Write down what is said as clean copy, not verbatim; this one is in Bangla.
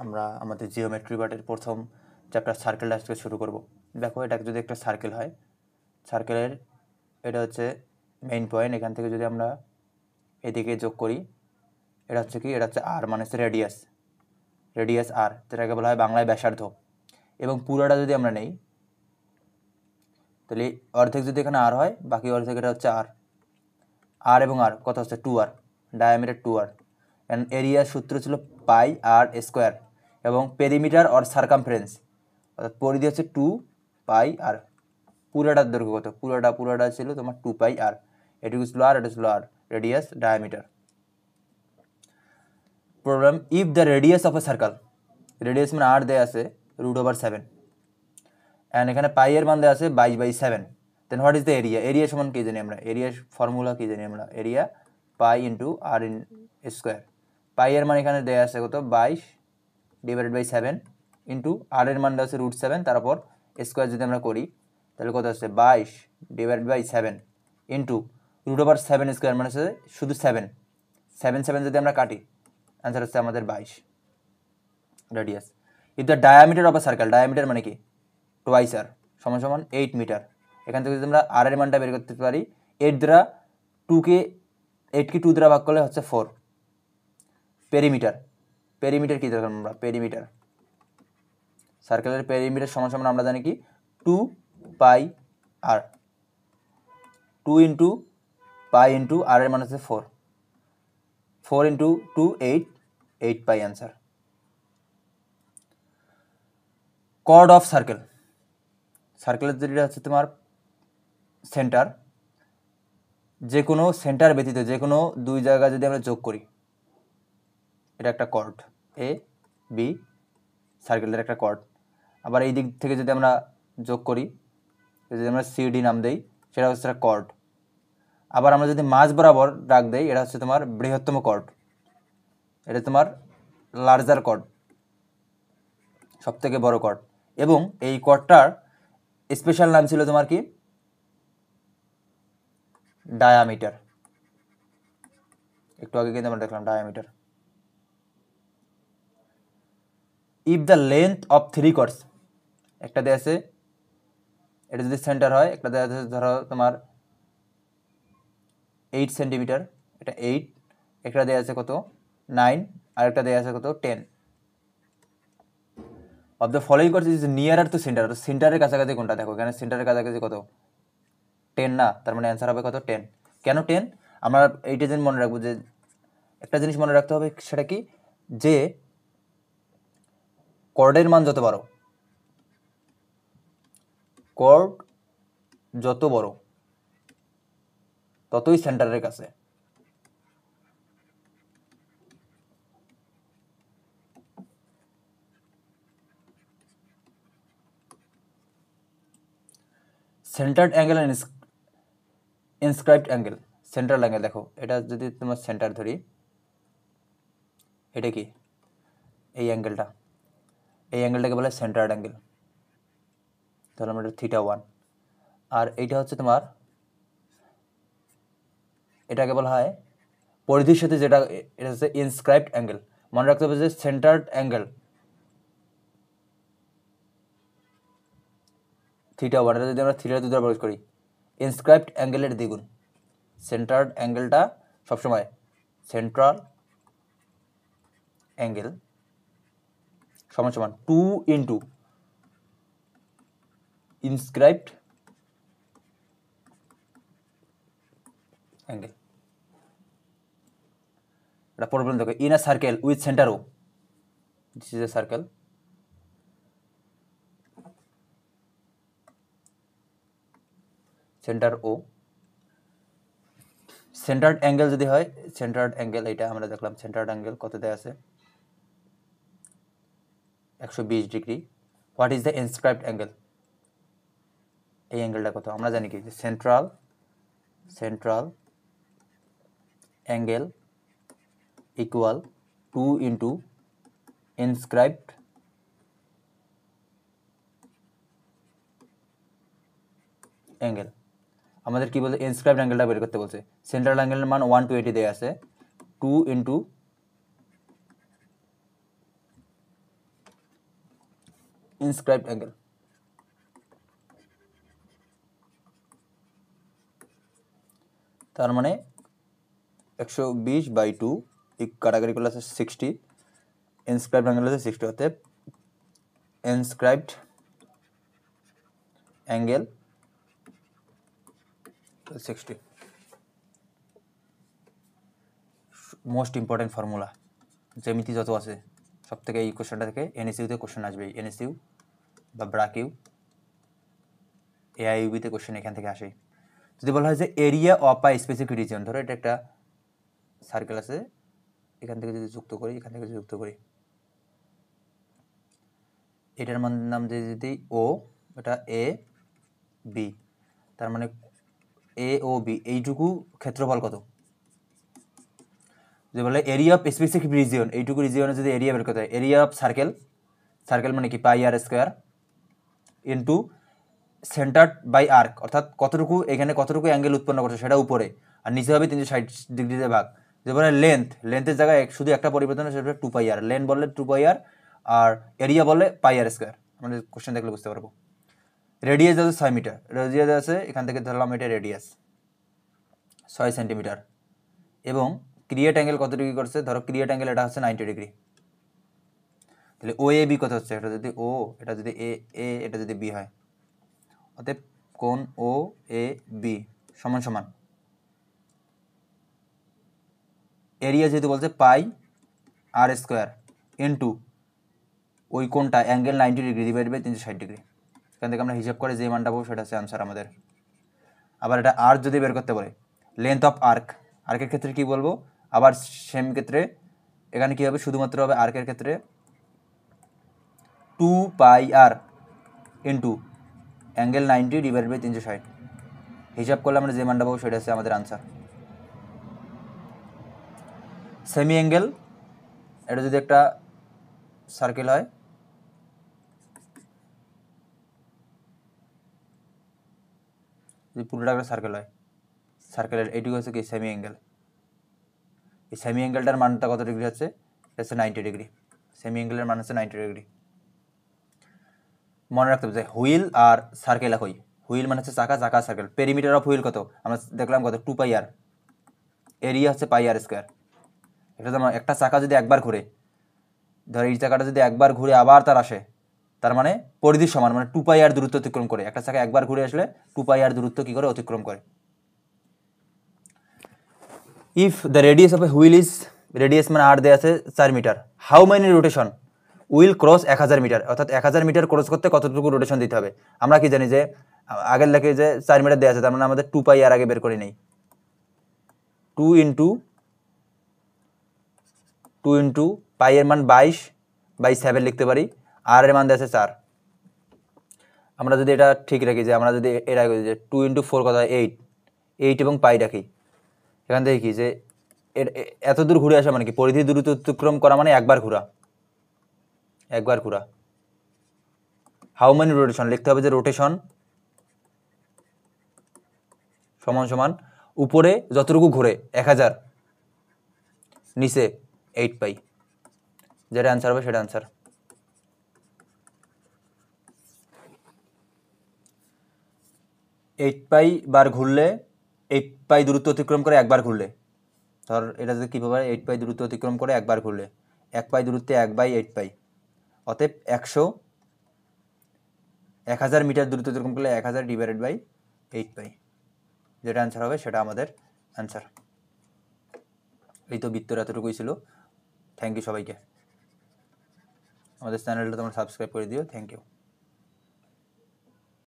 আমরা আমাদের জিওমেট্রি পার্টের প্রথম চ্যাপ্টার সার্কেল আজকে শুরু করব। দেখো, এটা যদি একটা সার্কেল হয়, সার্কেলের এটা হচ্ছে মেইন পয়েন্ট। এখান থেকে যদি আমরা এদিকে যোগ করি, এটা হচ্ছে কি, এটা হচ্ছে আর, মানে হচ্ছে রেডিয়াস। রেডিয়াস আর, যেটাকে বলা হয় বাংলায় ব্যাসার্ধ। এবং পুরোটা যদি আমরা নেই, তাহলে অর্ধেক যদি এখানে আর হয়, বাকি অর্ধেক এটা হচ্ছে আর। আর এবং আর কত হচ্ছে 2r, ডায়ামিটার 2r। অ্যান্ড এরিয়ার সূত্র ছিল পাই আর স্কোয়ার, এবং পেরিমিটার অর সার্কামফারেন্স অর্থাৎ পরিধি হচ্ছে 2 পাই আর। পুরোটার দৈর্ঘ্য কত? পুরোটা ছিল তোমার 2 পাই আর। এটুকু ছিল আর, এটা ছিল r, radius diameter. Problem, if the radius of a circle, radius মানে আর দেয়া আছে √7, অ্যান্ড এখানে পাই এর মান দেওয়া আছে 22/7, then what is the area? Area সমান কি জানি আমরা? এরিয়ার ফর্মুলা কি জানি আমরা? Area pi into r in square. Pi এর মান এখানে দেওয়া আছে কত? 22/7 ইন্টু আর এর মান দেওয়া আছে √7, তারপর স্কোয়ার যদি আমরা করি তাহলে কত আসছে? 22/7 ইন্টু √7 স্কোয়ার, মানে হচ্ছে শুধু 7 যদি আমরা কাটি, অ্যান্সার হচ্ছে আমাদের 22 radius. If the diameter of a circle, diameter মানে কি? টোয়াইস আর সমান সমান 8 মিটার। এখান থেকে যদি আমরা আর এর মানটা বের করতে পারি, 8 দ্বারা 8কে 2 দ্বারা ভাগ করলে হচ্ছে 4। পেরিমিটার কি দরকার? আমরা পেরিমিটার, সার্কেলের পেরিমিটার সমান সমান আমরা জানি কি? 2 পাই আর। 2 ইন্টু পাই ইন্টু আর এর মান হচ্ছে 4। 4 into 2 8 pi answer. Chord of circle, সার্কেলের যেটা হচ্ছে তোমার সেন্টার, যে কোনো সেন্টার ব্যতীত যে কোনো দুই জায়গা যদি আমরা যোগ করি, এটা একটা কর্ড। এ বি সার্কেলের একটা কর্ড। আবার এই দিক থেকে যদি আমরা যোগ করি, যদি আমরা সিডি নাম দেই, সেটা হচ্ছে একটা কর্ড। আবার আমরা যদি মাঝ বরাবর ডাক দেই, এটা হচ্ছে তোমার বৃহত্তম কর্ড। এটা তোমার লার্জার কর্ড, সব থেকে বড় কর্ড। এবং এই কর্ডটার স্পেশাল নাম ছিল তোমার কি? ডায়ামিটার। একটু আগে কিন্তু আমরা দেখলাম diameter. If the length of 3 chords, একটা দেয়া আছে, এটা যদি সেন্টার হয়, একটা দেয়া আছে ধরো তোমার 8 সেন্টিমিটার, এটা 8, একটা দেয়া আছে কত? 9, আর একটা দেয়া আছে কত? 10। Of the following chords is nearer to centre, সেন্টারের কাছাকাছি কোনটা? দেখো এখানে সেন্টারের কাছাকাছি কত? 10 না? তার মানে অ্যান্সার হবে কত? 10। কেন 10? আমরা এইটা জিনিস মনে রাখবো, যে একটা জিনিস মনে রাখতে হবে, সেটা কি? যে কর্ডের মান যত বড়, কর্ড যত বড়, ততই সেন্টারের কাছে। Centred angle and inscribed angle. Central angle, দেখো এটা যদি তোমার সেন্টার ধরি, এটা কি? এই অ্যাঙ্গেলটা, এই অ্যাঙ্গেলটাকে বলে সেন্টার্ড অ্যাঙ্গেল। তাহলে আমরা θ1। আর এইটা হচ্ছে তোমার, এটাকে বলা হয় পরিধির সাথে যেটা, এটা হচ্ছে ইনস্ক্রাইবড অ্যাঙ্গেল। মনে রাখতে হবে যে সেন্টার্ড অ্যাঙ্গেল θ1, এটা যদি আমরা θ2 দ্বারা প্রকাশ করি, ইনস্ক্রাইবড অ্যাঙ্গেলের দ্বিগুণ। সেন্টার্ড অ্যাঙ্গেলটা সবসময় সেন্ট্রাল অ্যাঙ্গেল সমান সমান 2 ইন্টু ইনস্ক্রাইবড অ্যাঙ্গেল। এটা প্রবলেম দেখো, in a circle with centre O, this is a circle, centre O, centred angle যদি হয়, সেন্টার্ড অ্যাঙ্গেল এটা আমরা দেখলাম, সেন্টার্ড অ্যাঙ্গেল কত দেওয়া আছে? 120 degree. What is the inscribed angle? এই অ্যাঙ্গেলটা কত? আমরা জানি কি? Central angle equal 2 into inscribed angle. আমাদের কি বলছে? ইনস্ক্রাইবড অ্যাঙ্গেলটা বের করতে বলছে। সেন্ট্রাল অ্যাঙ্গেলের মান 120 দেওয়া আছে, 2 ইন্টু ইনস্ক্রাইবড অ্যাঙ্গেল। তার মানে 120/2 কাটাকাটি করলে আছে 60, ইনস্ক্রাইবড অ্যাঙ্গেল আছে 60, অতএব inscribed angle 60। Most important formula, জ্যামিতি যত আছে সব থেকে এই কোশ্চেনটা থেকে এনএসইউতে কোশ্চেন আসবে। এনএসইউ বা ব্রাকিউ, এআইইউবিতে কোশ্চেন এখান থেকে আসে। যদি বলা হয় যে area of a specific region, ধরো এটা একটা সার্কেল আছে, এখান থেকে যদি যুক্ত করি, এখান থেকে যুক্ত করি, এটার নাম যদি ও, এটা এ বি, তার মানে এ ও বি এইটুকু ক্ষেত্রফল কত? যে বলে এরিয়া অফ স্পেসিফিক রিজিয়ন, এইটুকু রিজিয়নে যদি এরিয়া বের করতে হয়, এরিয়া অফ সার্কেল, সার্কেল মানে কি pi r square into centred by arc, অর্থাৎ কতটুকু এখানে কতটুকু অ্যাঙ্গেল উৎপন্ন করছে সেটা উপরে, আর নিচে হবে 360° ভাগ। যে বলে লেন্থের জায়গায় শুধু একটা পরিবর্তন, সেটা 2πr, লেন্থ বললে 2πr, আর এরিয়া বললে পাই/r স্কোয়ার। আমাদের কোশ্চেন দেখলে বুঝতে পারবো। রেডিয়াস আছে 6 মিটার, রেডিয়াস আছে এখান থেকে ধরলাম এটা রেডিয়াস 6 সেন্টিমিটার, এবং ক্রিয়েট অ্যাঙ্গেল কত ডিগ্রি করছে? ধরো ক্রিয়েট অ্যাঙ্গেল এটা হচ্ছে 90°। তাহলে ও এ বি কত হচ্ছে? এটা যদি ও, এটা যদি এ, এটা যদি বি হয়, অতএব কোণ ও এ বি সমান সমান এরিয়া যেহেতু বলছে পাই/r স্কোয়ার ইন্টু ওই কোণটা অ্যাঙ্গেল 90° ডিভাইড বাই 360°। এখান থেকে আমরা হিসাব করে যে মানটা পাবো সেটা হচ্ছে আনসার আমাদের। আবার এটা আর যদি বের করতে পারে, লেন্থ অফ আর্কের ক্ষেত্রে কি বলবো? আবার সেম ক্ষেত্রে এখানে কি হবে? শুধুমাত্র হবে আর্কের ক্ষেত্রে 2πr into angle 90 divide by 360। হিসাব করলে আমরা যে মানটা পাবো সেটা হচ্ছে আমাদের আনসার। সেমি অ্যাঙ্গেল, এটা যদি একটা সার্কেল হয়, যদি পুরোটা একটা সার্কেল হয়, সার্কেলের এইটুকু হচ্ছে কি সেমি অ্যাঙ্গেল। এই সেমি অ্যাঙ্গেলটার মানটা কত ডিগ্রি হচ্ছে? এটা হচ্ছে 90°। সেমি অ্যাঙ্গেলের মান হচ্ছে 90°। মনে রাখতে হবে যে হুইল আর সার্কেল একই। হুইল মানে হচ্ছে চাকা, চাকা সার্কেল। পেরিমিটার অফ হুইল কত? আমরা দেখলাম কত? 2πr, এরিয়া হচ্ছে পাই/r স্কোয়ার। এটা যেমন একটা চাকা যদি একবার ঘুরে, ধর এই চাকাটা যদি একবার ঘুরে আবার তার আসে, তার মানে পরিধির সমান, মানে 2πr দূরত্ব অতিক্রম করে। একটা চাকা একবার ঘুরে আসলে 2πr দূরত্ব কি করে? অতিক্রম করে। If the radius of a wheel is, radius মানে আর দেওয়া আছে 4 metre, how many rotation will cross 1000 metre, অর্থাৎ 1000 মিটার ক্রস করতে কতটুকু রোটেশন দিতে হবে? আমরা কি জানি যে আগের লেখে যে 4 মিটার দেওয়া আছে, তার মানে আমাদের 2πr আগে বের করে নেই। 2 ইন্টু পাই এর মান 22/7 লিখতে পারি, আর এর মান দেওয়া আছে 4। আমরা যদি এটা ঠিক রাখি, যে আমরা যদি এর আগে যে 2 ইন্টু 4 কত হয়? 8 এবং পাই রাখি, এখান থেকে কি যে এত দূর ঘুরে আসা মানে কি? পরিধি দূরত্ব অতিক্রম করা মানে একবার ঘোরা, একবার ঘোরা। হাউ মেনি রোটেশন লিখতে হবে যে রোটেশন সমান সমান উপরে যতটুকু ঘুরে 1000, নিচে 8π, যেটা অ্যান্সার হবে সেটা অ্যান্সার। এইট পাই বার ঘুরলে, 8π দূরত্ব অতিক্রম করে একবার ঘুরলে, ধর এটা যদি কী পাবে? 8π দূরত্ব অতিক্রম করে একবার ঘুরলে, 1π দূরত্বে 1/8π, অতএব 1000 মিটার দূরত্ব অতিক্রম করলে 1000 ডিভাইডেড বাই 8π, যেটা অ্যান্সার হবে সেটা আমাদের অ্যান্সার। এই তো বৃত্তর এতটুকুই ছিল। থ্যাংক ইউ সবাইকে। আমাদের চ্যানেলটা তোমরা সাবস্ক্রাইব করে দিও। Thank you.